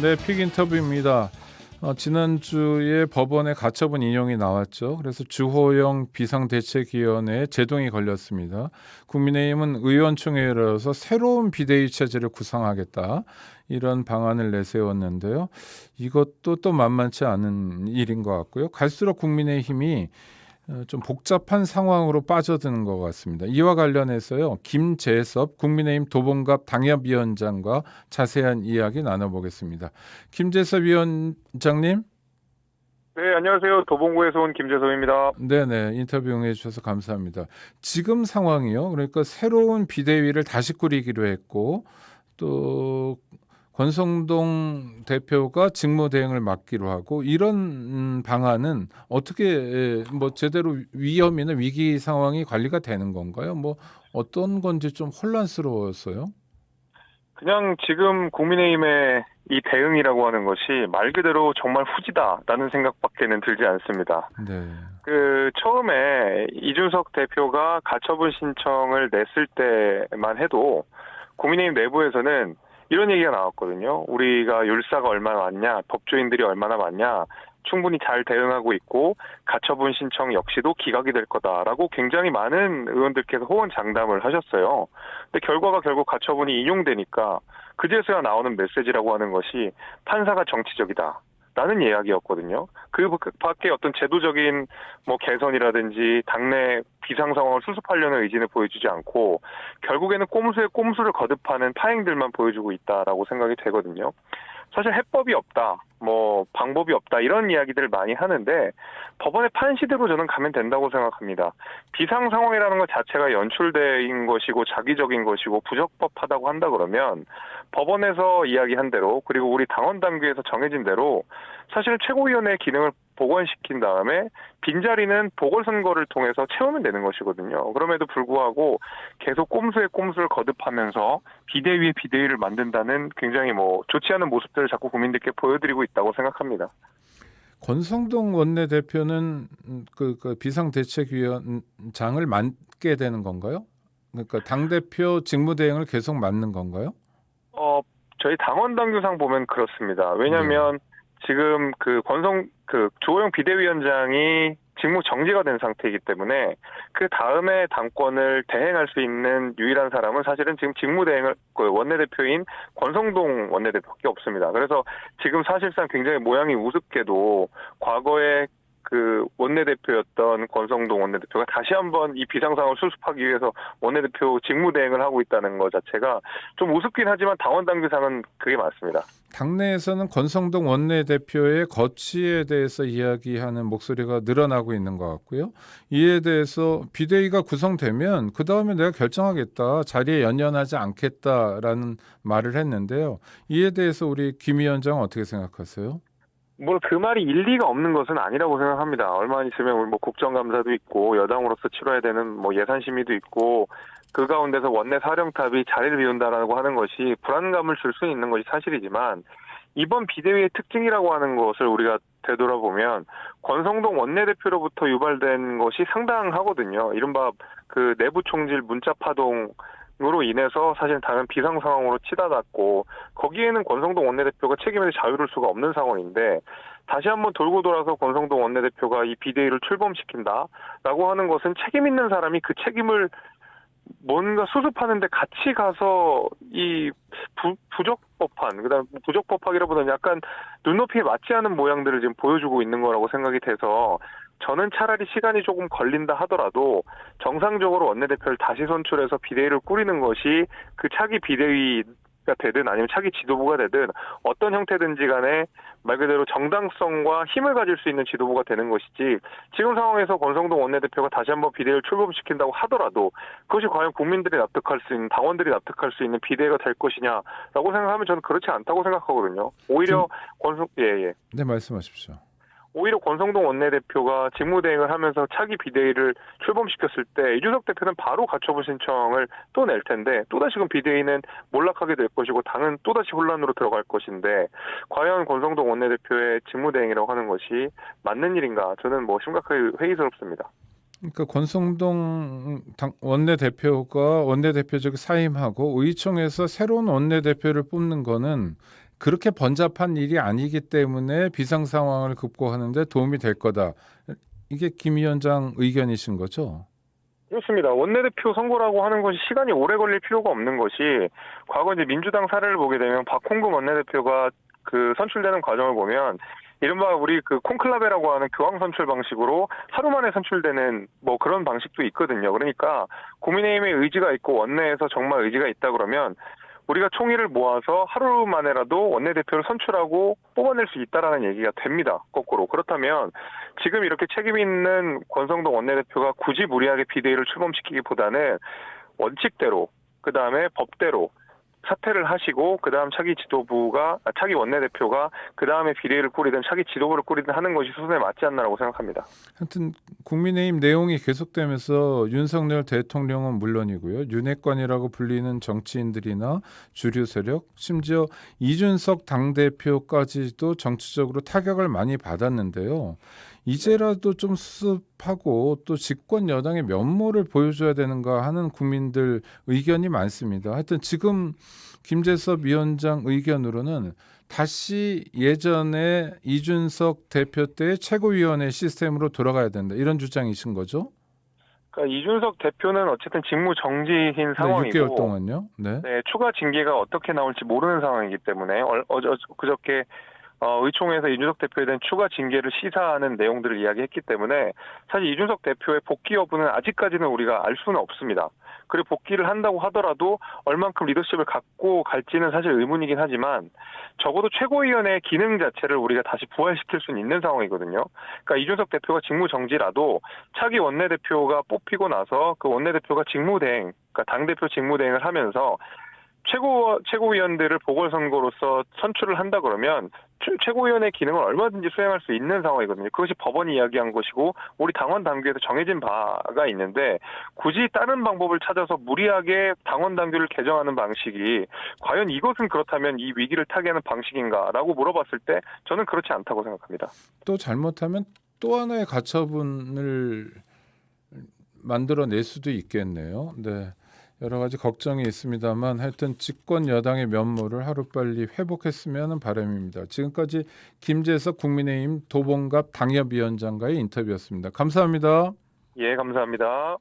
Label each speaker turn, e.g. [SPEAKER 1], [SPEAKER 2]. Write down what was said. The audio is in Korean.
[SPEAKER 1] 네, 픽 인터뷰입니다. 지난주에 법원에 가처분 인용이 나왔죠. 그래서 주호영 비상대책위원회에 제동이 걸렸습니다. 국민의힘은 의원총회를 열어서 새로운 비대위 체제를 구상하겠다. 이런 방안을 내세웠는데요. 이것도 또 만만치 않은 일인 것 같고요. 갈수록 국민의힘이 좀 복잡한 상황으로 빠져드는 것 같습니다. 이와 관련해서요, 김재섭 국민의힘 도봉갑 당협위원장과 자세한 이야기 나눠보겠습니다. 김재섭 위원장님,
[SPEAKER 2] 네, 안녕하세요. 도봉구에서 온 김재성입니다.
[SPEAKER 1] 네네, 인터뷰 응해주셔서 감사합니다. 지금 상황이요, 그러니까 새로운 비대위를 다시 꾸리기로 했고, 또 권성동 대표가 직무대행을 맡기로 하고, 이런 방안은 어떻게 뭐 제대로 위험이나 위기 상황이 관리가 되는 건가요? 뭐 어떤 건지 좀 혼란스러웠어요.
[SPEAKER 2] 그냥 지금 국민의힘의 이 대응이라고 하는 것이 말 그대로 정말 후지다라는 생각밖에는 들지 않습니다.
[SPEAKER 1] 네,
[SPEAKER 2] 처음에 이준석 대표가 가처분 신청을 냈을 때만 해도 국민의힘 내부에서는 이런 얘기가 나왔거든요. 우리가 율사가 얼마나 많냐, 법조인들이 얼마나 많냐, 충분히 잘 대응하고 있고 가처분 신청 역시도 기각이 될 거다라고 굉장히 많은 의원들께서 호언장담을 하셨어요. 근데 결과가 결국 가처분이 인용되니까 그제서야 나오는 메시지라고 하는 것이 판사가 정치적이다. 라는 이야기였거든요. 그 밖에 어떤 제도적인 뭐 개선이라든지 당내 비상 상황을 수습하려는 의지는 보여주지 않고 결국에는 꼼수에 꼼수를 거듭하는 파행들만 보여주고 있다라고 생각이 되거든요. 사실 해법이 없다, 뭐 방법이 없다 이런 이야기들을 많이 하는데 법원의 판시대로 저는 가면 된다고 생각합니다. 비상 상황이라는 것 자체가 연출된 것이고 자기적인 것이고 부적법하다고 한다 그러면 법원에서 이야기한 대로 그리고 우리 당원 당규에서 정해진 대로 사실 최고위원회의 기능을 복원시킨 다음에 빈자리는 보궐선거를 통해서 채우면 되는 것이거든요. 그럼에도 불구하고 계속 꼼수에 꼼수를 거듭하면서 비대위에 비대위를 만든다는 굉장히 뭐 좋지 않은 모습들을 자꾸 국민들께 보여드리고 있다고 생각합니다.
[SPEAKER 1] 권성동 원내대표는 그 비상대책위원장을 맡게 되는 건가요? 그러니까 당대표 직무대행을 계속 맡는 건가요?
[SPEAKER 2] 저희 당원 당규상 보면 그렇습니다.
[SPEAKER 1] 네.
[SPEAKER 2] 왜냐하면 지금 조호영 비대위원장이 직무 정지가 된 상태이기 때문에 그 다음에 당권을 대행할 수 있는 유일한 사람은 사실은 지금 직무대행을 원내대표인 권성동 원내대표밖에 없습니다. 그래서 지금 사실상 굉장히 모양이 우습게도 과거에 그 원내대표였던 권성동 원내대표가 다시 한번 이 비상상황을 수습하기 위해서 원내대표 직무대행을 하고 있다는 것 자체가 좀 우습긴 하지만 당원 당규상은 그게 맞습니다.
[SPEAKER 1] 당내에서는 권성동 원내대표의 거취에 대해서 이야기하는 목소리가 늘어나고 있는 것 같고요. 이에 대해서 비대위가 구성되면 그 다음에 내가 결정하겠다, 자리에 연연하지 않겠다라는 말을 했는데요. 이에 대해서 우리 김 위원장은 어떻게 생각하세요?
[SPEAKER 2] 뭐 그 말이 일리가 없는 것은 아니라고 생각합니다. 얼마 있으면 우리 뭐 국정감사도 있고 여당으로서 치러야 되는 뭐 예산 심의도 있고 그 가운데서 원내 사령탑이 자리를 비운다라고 하는 것이 불안감을 줄 수 있는 것이 사실이지만 이번 비대위의 특징이라고 하는 것을 우리가 되돌아보면 권성동 원내대표로부터 유발된 것이 상당하거든요. 이른바 그 내부 총질 문자 파동으로 인해서 사실 당은 비상 상황으로 치닫았고 거기에는 권성동 원내대표가 책임에서 자유로울 수가 없는 상황인데 다시 한번 돌고 돌아서 권성동 원내대표가 이 비대위를 출범시킨다라고 하는 것은 책임 있는 사람이 그 책임을 뭔가 수습하는데 같이 가서 이 부적법한, 그다음 부적법하기라보다는 약간 눈높이에 맞지 않은 모양들을 지금 보여주고 있는 거라고 생각이 돼서 저는 차라리 시간이 조금 걸린다 하더라도 정상적으로 원내대표를 다시 선출해서 비대위를 꾸리는 것이 그 차기 비대위가 되든 아니면 차기 지도부가 되든 어떤 형태든지 간에 말 그대로 정당성과 힘을 가질 수 있는 지도부가 되는 것이지 지금 상황에서 권성동 원내대표가 다시 한번 비대위를 출범시킨다고 하더라도 그것이 과연 국민들이 납득할 수 있는 당원들이 납득할 수 있는 비대위가 될 것이냐라고 생각하면 저는 그렇지 않다고 생각하거든요.
[SPEAKER 1] 김,
[SPEAKER 2] 오히려 예.
[SPEAKER 1] 네, 말씀하십시오.
[SPEAKER 2] 오히려 권성동 원내대표가 직무대행을 하면서 차기 비대위를 출범시켰을 때 이준석 대표는 바로 가처분 신청을 또 낼 텐데 또다시 그 비대위는 몰락하게 될 것이고 당은 또다시 혼란으로 들어갈 것인데 과연 권성동 원내대표의 직무대행이라고 하는 것이 맞는 일인가 저는 뭐 심각하게 회의스럽습니다.
[SPEAKER 1] 그러니까 권성동 원내대표가 원내대표직 사임하고 의총에서 새로운 원내대표를 뽑는 거는 그렇게 번잡한 일이 아니기 때문에 비상 상황을 극복하는 데 도움이 될 거다. 이게 김 위원장 의견이신 거죠?
[SPEAKER 2] 그렇습니다. 원내대표 선거라고 하는 것이 시간이 오래 걸릴 필요가 없는 것이 과거 이제 민주당 사례를 보게 되면 박홍근 원내대표가 그 선출되는 과정을 보면 이른바 우리 그 콘클라베라고 하는 교황 선출 방식으로 하루 만에 선출되는 뭐 그런 방식도 있거든요. 그러니까 국민의힘의 의지가 있고 원내에서 정말 의지가 있다 그러면 우리가 총의를 모아서 하루 만에라도 원내대표를 선출하고 뽑아낼 수 있다라는 얘기가 됩니다. 거꾸로. 그렇다면 지금 이렇게 책임 있는 권성동 원내대표가 굳이 무리하게 비대위를 출범시키기보다는 원칙대로, 그 다음에 법대로 사퇴를 하시고 그 다음 차기 원내대표가 그 다음에 비대위를 꾸리든 차기 지도부를 꾸리든 하는 것이 수순에 맞지 않나라고 생각합니다.
[SPEAKER 1] 하여튼 국민의힘 내용이 계속되면서 윤석열 대통령은 물론이고요. 윤핵관이라고 불리는 정치인들이나 주류 세력, 심지어 이준석 당대표까지도 정치적으로 타격을 많이 받았는데요. 이제라도 좀 수습하고 또 집권 여당의 면모를 보여줘야 되는가 하는 국민들 의견이 많습니다. 하여튼 지금 김재섭 위원장 의견으로는 다시 예전에 이준석 대표 때 최고위원회 시스템으로 돌아가야 된다. 이런 주장이신 거죠?
[SPEAKER 2] 그러니까 이준석 대표는 어쨌든 직무 정지인
[SPEAKER 1] 네,
[SPEAKER 2] 상황이고
[SPEAKER 1] 6개월 동안요. 네.
[SPEAKER 2] 네, 추가 징계가 어떻게 나올지 모르는 상황이기 때문에 그저께 의총에서 이준석 대표에 대한 추가 징계를 시사하는 내용들을 이야기했기 때문에 사실 이준석 대표의 복귀 여부는 아직까지는 우리가 알 수는 없습니다. 그리고 복귀를 한다고 하더라도 얼만큼 리더십을 갖고 갈지는 사실 의문이긴 하지만 적어도 최고위원회의 기능 자체를 우리가 다시 부활시킬 수는 있는 상황이거든요. 그러니까 이준석 대표가 직무 정지라도 차기 원내대표가 뽑히고 나서 그 원내대표가 직무대행, 그러니까 당대표 직무대행을 하면서 최고위원들을 보궐선거로서 선출을 한다 그러면 최고위원의 기능을 얼마든지 수행할 수 있는 상황이거든요. 그것이 법원이 이야기한 것이고 우리 당원 당규에서 정해진 바가 있는데 굳이 다른 방법을 찾아서 무리하게 당원 당규를 개정하는 방식이 과연 이것은 그렇다면 이 위기를 타개하는 방식인가라고 물어봤을 때 저는 그렇지 않다고 생각합니다.
[SPEAKER 1] 또 잘못하면 또 하나의 가처분을 만들어낼 수도 있겠네요. 네. 여러 가지 걱정이 있습니다만 하여튼 집권 여당의 면모를 하루빨리 회복했으면 하는 바람입니다. 지금까지 김재석 국민의힘 도봉갑 당협위원장과의 인터뷰였습니다. 감사합니다.
[SPEAKER 2] 예, 감사합니다.